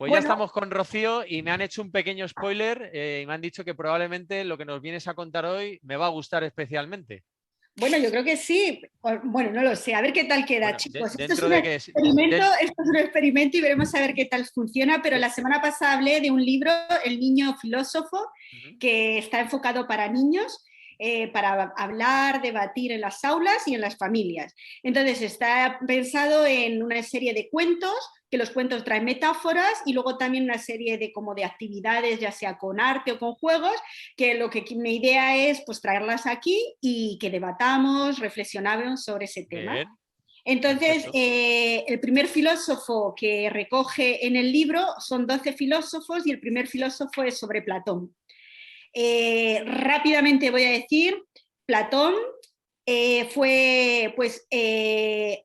Pues ya Bueno, estamos con Rocío y me han hecho un pequeño spoiler y me han dicho que probablemente lo que nos vienes a contar hoy me va a gustar especialmente. bueno, yo creo que sí. Bueno, no lo sé. A ver qué tal queda, Bueno, chicos. Esto es dentro un de que... experimento, esto es un experimento y veremos a ver qué tal funciona. Pero la semana pasada hablé de un libro, El niño filósofo, que está enfocado para niños, para hablar, debatir en las aulas y en las familias. Entonces está pensado en una serie de cuentos, que los cuentos traen metáforas, y luego también una serie de, como de actividades, ya sea con arte o con juegos, que lo que mi idea es pues traerlas aquí y que debatamos, reflexionamos sobre ese tema. Bien, Entonces, perfecto. el primer filósofo que recoge en el libro son 12 filósofos y el primer filósofo es sobre Platón. Rápidamente voy a decir, Platón fue pues,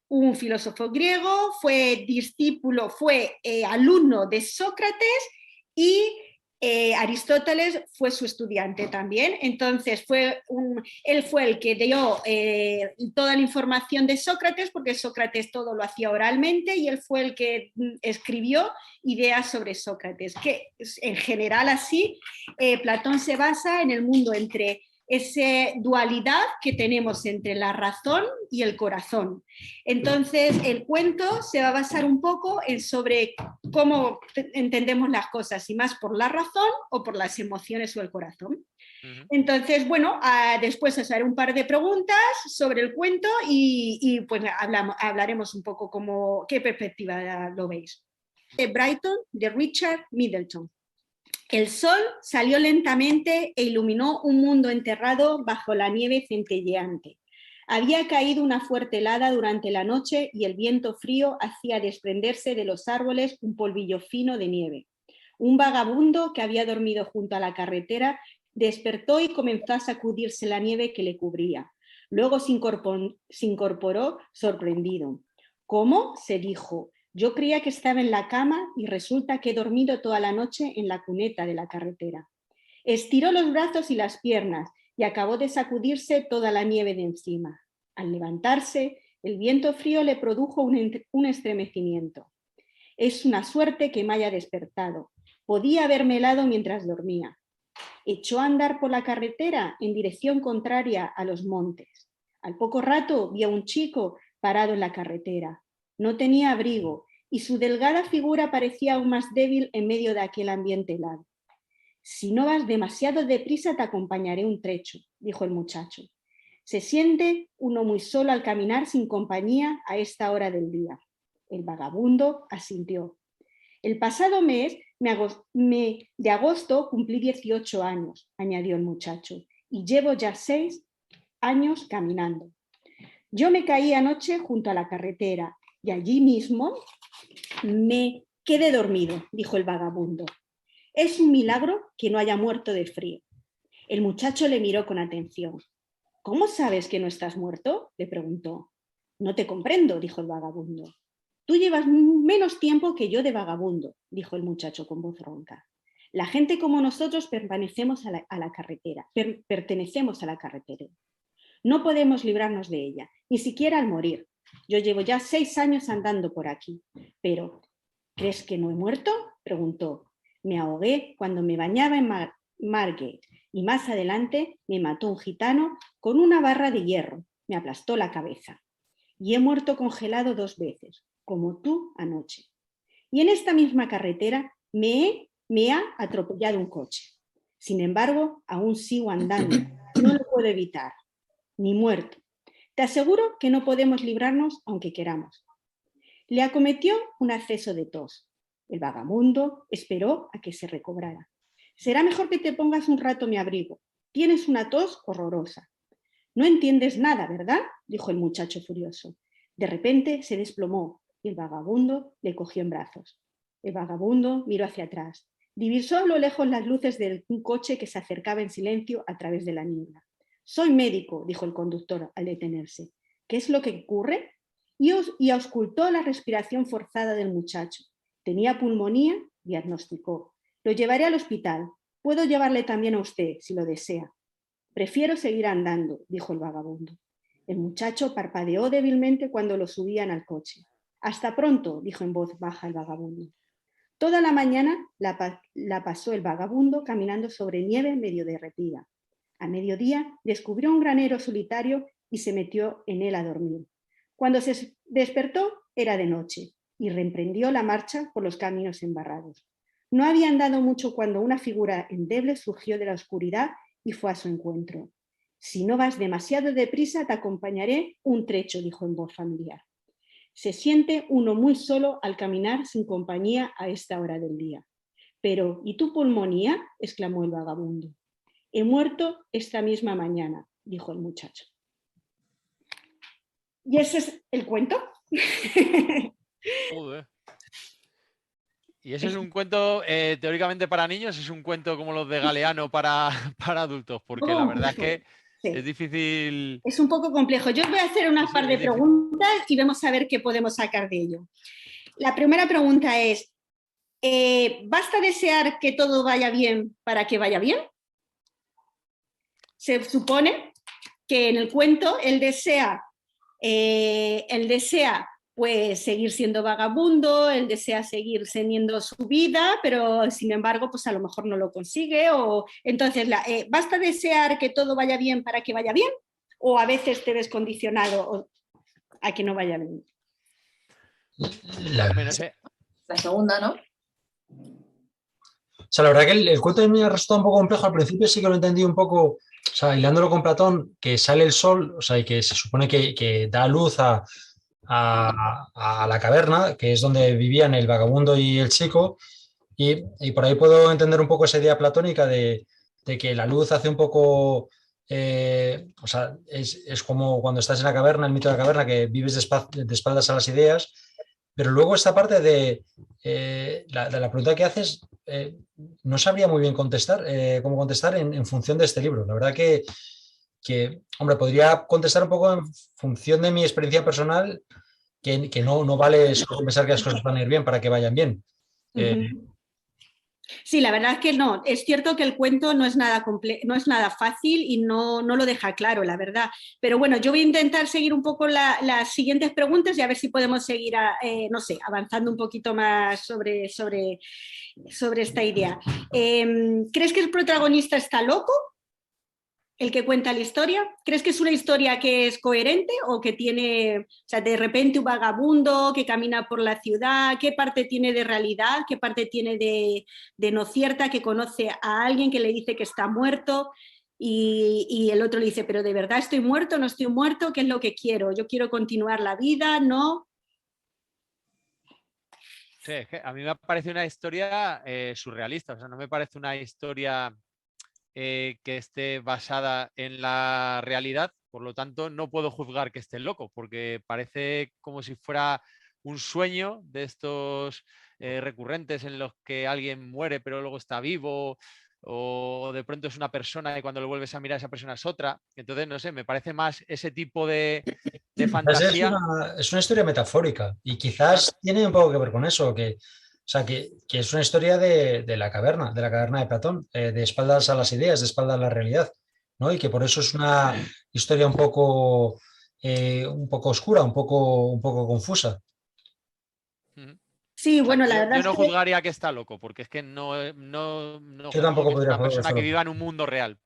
un filósofo griego, fue discípulo, fue alumno de Sócrates y Aristóteles fue su estudiante también. Entonces él fue el que dio toda la información de Sócrates, porque Sócrates todo lo hacía oralmente, y él fue el que escribió ideas sobre Sócrates, que en general así Platón se basa en el mundo entre esa dualidad que tenemos entre la razón y el corazón. Entonces, el cuento se va a basar un poco en sobre cómo entendemos las cosas, si más por la razón o por las emociones o el corazón. Entonces, bueno, después os haré un par de preguntas sobre el cuento y pues hablaremos un poco qué perspectiva lo veis. Brighton, de Richard Middleton. El sol salió lentamente e iluminó un mundo enterrado bajo la nieve centelleante. Había caído una fuerte helada durante la noche y el viento frío hacía desprenderse de los árboles un polvillo fino de nieve. Un vagabundo que había dormido junto a la carretera despertó y comenzó a sacudirse la nieve que le cubría. Luego se incorporó sorprendido. ¿Cómo? Se dijo. Yo creía que estaba en la cama y resulta que he dormido toda la noche en la cuneta de la carretera. Estiró los brazos y las piernas y acabó de sacudirse toda la nieve de encima. Al levantarse, el viento frío le produjo un estremecimiento. Es una suerte que me haya despertado. Podía haberme helado mientras dormía. Echó a andar por la carretera en dirección contraria a los montes. Al poco rato vio a un chico parado en la carretera. No tenía abrigo y su delgada figura parecía aún más débil en medio de aquel ambiente helado. Si no vas demasiado deprisa te acompañaré un trecho, dijo el muchacho. Se siente uno muy solo al caminar sin compañía a esta hora del día. El vagabundo asintió. El pasado mes de agosto cumplí 18 años, añadió el muchacho, y llevo ya 6 años caminando. Yo me caí anoche junto a la carretera y allí mismo me quedé dormido, dijo el vagabundo. Es un milagro que no haya muerto de frío. El muchacho le miró con atención. ¿Cómo sabes que no estás muerto?, le preguntó. No te comprendo, dijo el vagabundo. Tú llevas menos tiempo que yo de vagabundo, dijo el muchacho con voz ronca. La gente como nosotros pertenecemos a la carretera. No podemos librarnos de ella, ni siquiera al morir. Yo llevo ya 6 años andando por aquí. Pero, ¿crees que no he muerto?, preguntó. Me ahogué cuando me bañaba en Margate y más adelante me mató un gitano con una barra de hierro. Me aplastó la cabeza. Y he muerto congelado 2 veces, como tú anoche. Y en esta misma carretera me ha atropellado un coche. Sin embargo, aún sigo andando. No lo puedo evitar. Ni muerto. Te aseguro que no podemos librarnos aunque queramos. Le acometió un acceso de tos. El vagabundo esperó a que se recobrara. Será mejor que te pongas un rato mi abrigo. Tienes una tos horrorosa. No entiendes nada, ¿verdad?, dijo el muchacho furioso. De repente se desplomó y el vagabundo le cogió en brazos. El vagabundo miró hacia atrás. Divisó a lo lejos las luces de un coche que se acercaba en silencio a través de la niebla. Soy médico, dijo el conductor al detenerse. ¿Qué es lo que ocurre? Y auscultó la respiración forzada del muchacho. Tenía pulmonía, diagnosticó. Lo llevaré al hospital. Puedo llevarle también a usted, si lo desea. Prefiero seguir andando, dijo el vagabundo. El muchacho parpadeó débilmente cuando lo subían al coche. Hasta pronto, dijo en voz baja el vagabundo. Toda la mañana la pasó el vagabundo caminando sobre nieve medio derretida. A mediodía descubrió un granero solitario y se metió en él a dormir. Cuando se despertó era de noche y reemprendió la marcha por los caminos embarrados. No había andado mucho cuando una figura endeble surgió de la oscuridad y fue a su encuentro. Si no vas demasiado deprisa, te acompañaré un trecho, dijo en voz familiar. Se siente uno muy solo al caminar sin compañía a esta hora del día. Pero, ¿y tu pulmonía?, exclamó el vagabundo. He muerto esta misma mañana, dijo el muchacho. Y ese es el cuento. Joder. ¿Y ese es un cuento teóricamente para niños? ¿Es un cuento como los de Galeano para adultos? Porque la verdad es que sí, es difícil. es un poco complejo. Yo os voy a hacer unas par de preguntas y vamos a ver qué podemos sacar de ello. La primera pregunta es, ¿basta desear que todo vaya bien para que vaya bien? Se supone que en el cuento él desea pues seguir siendo vagabundo, él desea seguir teniendo su vida, pero sin embargo pues a lo mejor no lo consigue. Entonces, ¿basta desear que todo vaya bien para que vaya bien? ¿O a veces te ves condicionado a que no vaya bien? La segunda, ¿no? O sea, la verdad que el cuento de mí me ha resultado un poco complejo. Al principio sí que lo entendí un poco, o sea, hilándolo con Platón, que sale el sol, o sea, y que se supone que da luz a la caverna, que es donde vivían el vagabundo y el chico, y por ahí puedo entender un poco esa idea platónica de que la luz hace un poco, o sea, es como cuando estás en la caverna, el mito de la caverna, que vives de espaldas a las ideas, pero luego esta parte de la pregunta que haces, no sabría muy bien contestar, cómo contestar en función de este libro. La verdad que, hombre, podría contestar un poco en función de mi experiencia personal, que no vale solo pensar que las cosas van a ir bien para que vayan bien. Sí, la verdad es que no. Es cierto que el cuento no es nada no es nada fácil y no lo deja claro, la verdad. Pero bueno, yo voy a intentar seguir un poco las siguientes preguntas y a ver si podemos seguir, no sé, avanzando un poquito más sobre esta idea. ¿Crees que el protagonista está loco? ¿El que cuenta la historia? ¿Crees que es una historia que es coherente o que tiene, o sea, de repente un vagabundo que camina por la ciudad? ¿Qué parte tiene de realidad? ¿Qué parte tiene de no cierta? Que conoce a alguien que le dice que está muerto y el otro le dice, pero ¿de verdad estoy muerto? ¿No estoy muerto? ¿Qué es lo que quiero? ¿Yo quiero continuar la vida? ¿No? Sí, es que a mí me parece una historia surrealista, o sea, no me parece una historia que esté basada en la realidad, por lo tanto no puedo juzgar que esté loco, porque parece como si fuera un sueño de estos recurrentes en los que alguien muere pero luego está vivo, o de pronto es una persona y cuando lo vuelves a mirar esa persona es otra. Entonces, no sé, me parece más ese tipo de fantasía. Es una historia metafórica y quizás tiene un poco que ver con eso, o sea, que es una historia de la caverna de Platón, de espaldas a las ideas, de espaldas a la realidad, ¿no? Y que por eso es una historia un poco oscura, un poco confusa. Sí, bueno, la verdad yo es no que juzgaría que está loco, porque es que no Yo juzgo tampoco que es podría una juzgar persona eso. que viva en un mundo real.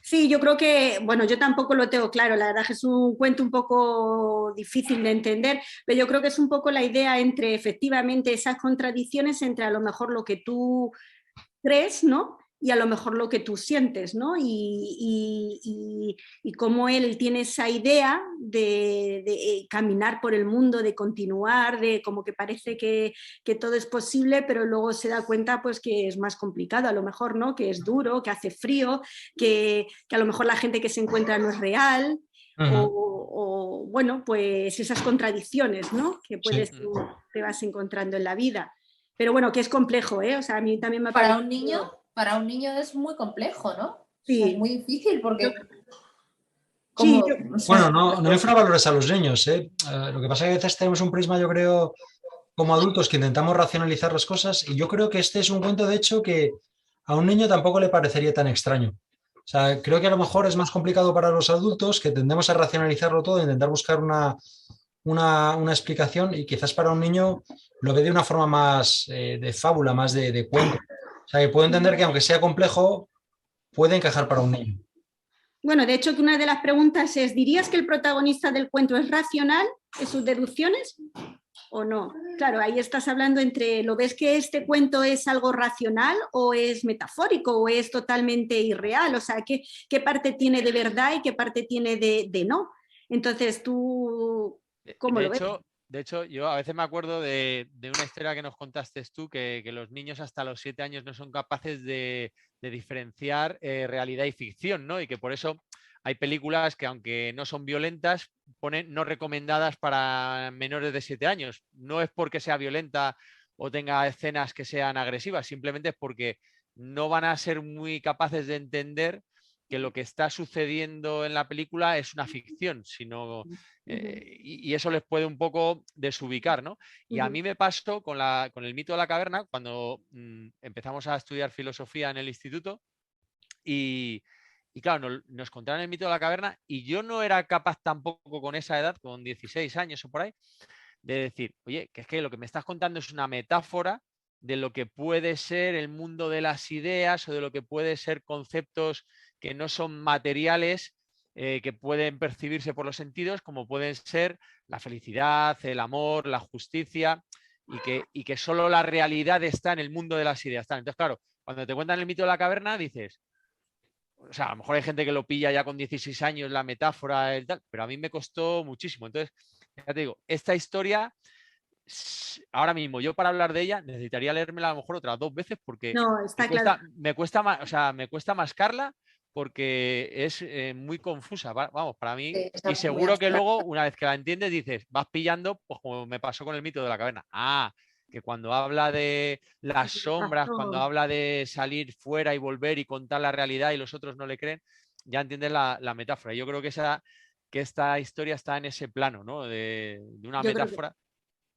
Sí, yo creo que, bueno, yo tampoco lo tengo claro, la verdad que es un cuento un poco difícil de entender, pero yo creo que es un poco la idea entre efectivamente esas contradicciones entre a lo mejor lo que tú crees, ¿no? Y a lo mejor lo que tú sientes, ¿no? Y cómo él tiene esa idea de caminar por el mundo, de continuar, de como que parece que todo es posible, pero luego se da cuenta pues que es más complicado, a lo mejor, ¿no? Que es duro, que hace frío, que a lo mejor la gente que se encuentra no es real, o bueno, pues esas contradicciones, ¿no? Que te vas encontrando en la vida. Pero bueno, que es complejo, ¿eh? O sea, a mí también me parece... Para un niño es muy complejo, ¿no? Sí. O sea, es muy difícil porque... Sí, bueno, no infravalores a los niños, ¿eh? Lo que pasa es que a veces tenemos un prisma, yo creo, como adultos que intentamos racionalizar las cosas, y yo creo que este es un cuento, de hecho, que a un niño tampoco le parecería tan extraño. O sea, creo que a lo mejor es más complicado para los adultos, que tendemos a racionalizarlo todo, a intentar buscar una explicación y quizás para un niño lo ve de una forma más de fábula, más de cuento. O sea, que puedo entender que aunque sea complejo, puede encajar para un niño. Bueno, de hecho, que una de las preguntas es, ¿dirías que el protagonista del cuento es racional en sus deducciones o no? Claro, ahí estás hablando entre, ¿lo ves que este cuento es algo racional o es metafórico o es totalmente irreal? O sea, ¿qué parte tiene de verdad y qué parte tiene de no? Entonces, tú, ¿cómo lo ves? De hecho, yo a veces me acuerdo de una historia que nos contaste tú, que los niños hasta los 7 años no son capaces de diferenciar realidad y ficción, ¿no? Y que por eso hay películas que, aunque no son violentas, ponen no recomendadas para menores de 7 años. No es porque sea violenta o tenga escenas que sean agresivas, simplemente es porque no van a ser muy capaces de entender que lo que está sucediendo en la película es una ficción, sino, y eso les puede un poco desubicar, ¿no? Y a mí me pasó con el mito de la caverna cuando empezamos a estudiar filosofía en el instituto y claro, nos contaron el mito de la caverna y yo no era capaz tampoco con esa edad, con 16 años o por ahí, de decir, oye, que es que lo que me estás contando es una metáfora de lo que puede ser el mundo de las ideas o de lo que puede ser conceptos que no son materiales, que pueden percibirse por los sentidos, como pueden ser la felicidad, el amor, la justicia, y que solo la realidad está en el mundo de las ideas. Entonces, claro, cuando te cuentan el mito de la caverna, dices, o sea, a lo mejor hay gente que lo pilla ya con 16 años, la metáfora, y tal, pero a mí me costó muchísimo. Entonces, ya te digo, esta historia, ahora mismo, yo para hablar de ella, necesitaría leérmela a lo mejor otras 2 veces porque No, está claro. me cuesta mascarla porque es muy confusa, vamos, para mí. Sí, Y seguro que luego, una vez que la entiendes, dices, vas pillando, pues como me pasó con el mito de la caverna. Ah, que cuando habla de las sombras, cuando habla de salir fuera y volver y contar la realidad y los otros no le creen, ya entiendes la metáfora. Yo creo que esta historia está en ese plano, ¿no? De una metáfora.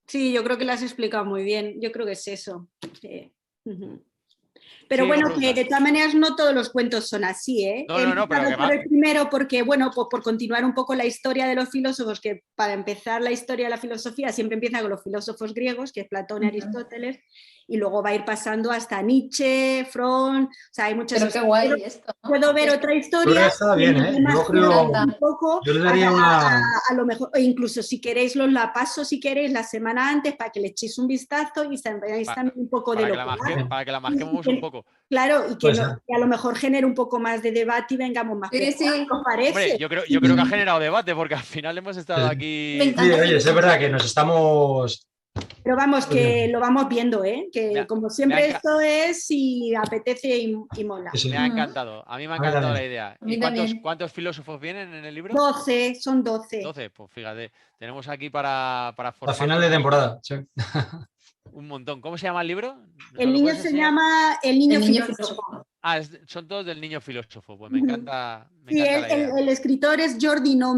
Sí, yo creo que lo has explicado muy bien. Yo creo que es eso. Sí. Pero Sí, bueno, no, que de todas maneras no todos los cuentos son así, ¿eh? No, He no, pero empezado por el primero porque, bueno, pues por continuar un poco la historia de los filósofos, que para empezar la historia de la filosofía siempre empieza con los filósofos griegos, que es Platón y Aristóteles, y luego va a ir pasando hasta Nietzsche, Freud, o sea, hay muchas Pero qué guay esto, ¿no? Puedo ver otra historia. Está bien, ¿eh? Yo creo un poco, yo le daría a lo mejor, o incluso si queréis la paso, si queréis, la semana antes para que le echéis un vistazo y veáis también un poco de lo que para que la masquemos un poco. Claro, y que a lo mejor genere un poco más de debate y vengamos más preparados, ¿qué os parece? Hombre, yo creo que ha generado debate porque al final hemos estado aquí. Sí, oye, es verdad que nos estamos... Pero vamos, que lo vamos viendo, ¿eh? Que como siempre esto es si apetece y mola. Sí. Me ha encantado, a mí me ha encantado la idea. ¿Y cuántos filósofos vienen en el libro? 12, son 12. 12, pues fíjate, tenemos aquí para formar... A final de temporada, sí. Un montón. ¿Cómo se llama el libro? El niño se llama El niño filósofo. Ah, son todos del niño filósofo. Pues me encanta. Sí, el escritor es Jordi Nome.